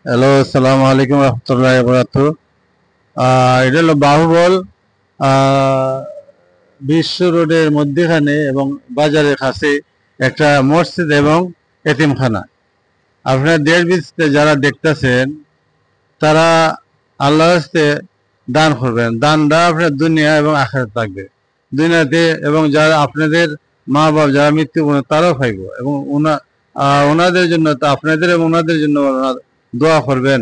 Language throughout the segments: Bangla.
হ্যালো, আসসালামু আলাইকুম রহমতুল্লাহি ওয়া বারাকাতুহু। এটা হলো বাহুবল আহ, বিশ্ব রোডের মধ্যখানে এবং বাজারের কাছে একটা মসজিদ এবং এতিমখানা। আপনার দেশ বিদেশে যারা দেখতেছেন তারা আল্লাহর হস্তে দান করবেন। দানটা আপনার দুনিয়া এবং আখিরাত থাকবে। দুনিয়াতে এবং যারা আপনাদের মা বাবা যারা মৃত্যুবরণ তারাও পাইব এবং ওনাদের জন্য তো আপনাদের এবং ওনাদের জন্য দোয়া করবেন।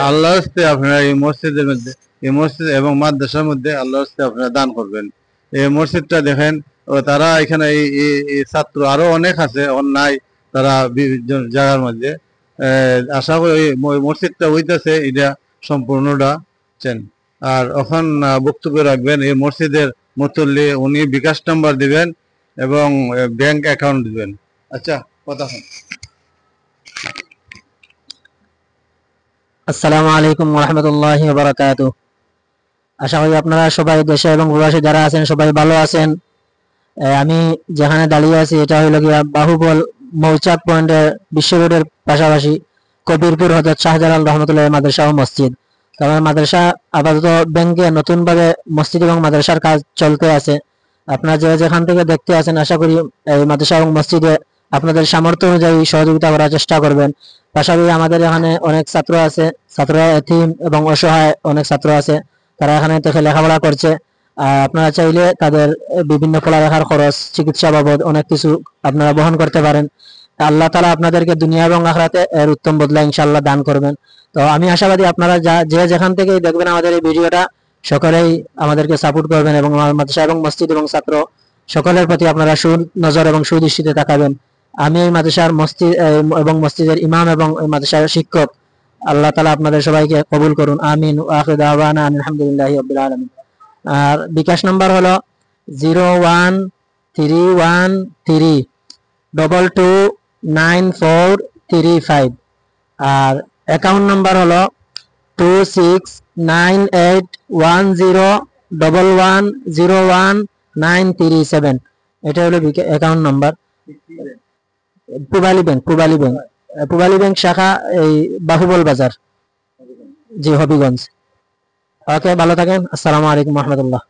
আল্লাহর হস্তে আপনারা এই মসজিদের মধ্যে এই মসজিদ এবং মাদ্রাসার মধ্যে আল্লাহর হস্তে আপনারা দান করবেন। এই মসজিদটা দেখেন, ও তারা এখানে এই ছাত্র আরো অনেক আছে অন্যায় তারা বিভিন্ন জায়গার মধ্যে। আশা করি ওই মসজিদটা হইতেছে এটা সম্পূর্ণটা চেন। আর এখন বক্তব্য রাখবেন এই মসজিদের মুতল্লি, উনি বিকাশ নাম্বার দিবেন এবং ব্যাংক অ্যাকাউন্ট দিবেন। আচ্ছা, কথা হন। আসসালামু আলাইকুম ওরহমতুল্লাহি বারাকাতু। আশা করি আপনারা সবাই দেশে এবং প্রবাসে যারা আছেন সবাই ভালো আছেন। আমি যেখানে দাঁড়িয়ে আছি এটা হইল গিয়া বাহুবল মৌচাক পয়েন্টের বিশ্ব রোডের পাশাপাশি কবিরপুর হযরত শাহজালাল রহমতুল্লাহ মাদ্রাসা ও মসজিদ। তো আমার মাদ্রাসা আপাতত ব্যাংকে নতুন ভাবে মসজিদ এবং মাদ্রাসার কাজ চলতে আছে। আপনারা যে যেখান থেকে দেখতে আছেন আশা করি এই মাদ্রাসা এবং মসজিদে আপনাদের সামর্থ্য অনুযায়ী সহযোগিতা করার চেষ্টা করবেন। পাশাপাশি আমাদের এখানে অনেক ছাত্র আছে, ছাত্ররা এতিম এবং অসহায় অনেক ছাত্র আছে, তারা এখানে থেকে লেখাপড়া করছে। আপনারা চাইলে তাদের বিভিন্ন পড়ালেখার খরচ, চিকিৎসা বাবদ অনেক কিছু আপনারা বহন করতে পারেন। আল্লাহ তাআলা আপনাদেরকে দুনিয়া এবং আখিরাতে এর উত্তম বদলা ইনশাআল্লাহ দান করবেন। তো আমি আশাবাদী আপনারা যে যেখান থেকে দেখবেন আমাদের এই ভিডিওটা সকলেই আমাদেরকে সাপোর্ট করবেন এবং আমার মাদ্রাসা এবং মসজিদ এবং ছাত্র সকলের প্রতি আপনারা সুনজর এবং সুদৃষ্টিতে তাকাবেন। আমি এই মাদ্রাসার মসজিদ এবং মসজিদের ইমাম এবং এই মাদ্রাসার শিক্ষক। আল্লাহ তাআলা আপনাদের সবাইকে কবুল করুন, আমিন। ওয়া আখিরু দাওয়ানা আলহামদুলিল্লাহি রাব্বিল আলামিন। আর বিকাশ নাম্বার হলো 013132294435। আর অ্যাকাউন্ট নাম্বার হলো 269810110197। এটা হলো অ্যাকাউন্ট নাম্বার। পূবালী ব্যাংক শাখা এই বাহুবল বাজার, জি, হবিগঞ্জ। ওকে, ভালো থাকেন। আসসালামু আলাইকুম রহমতুল্লাহ।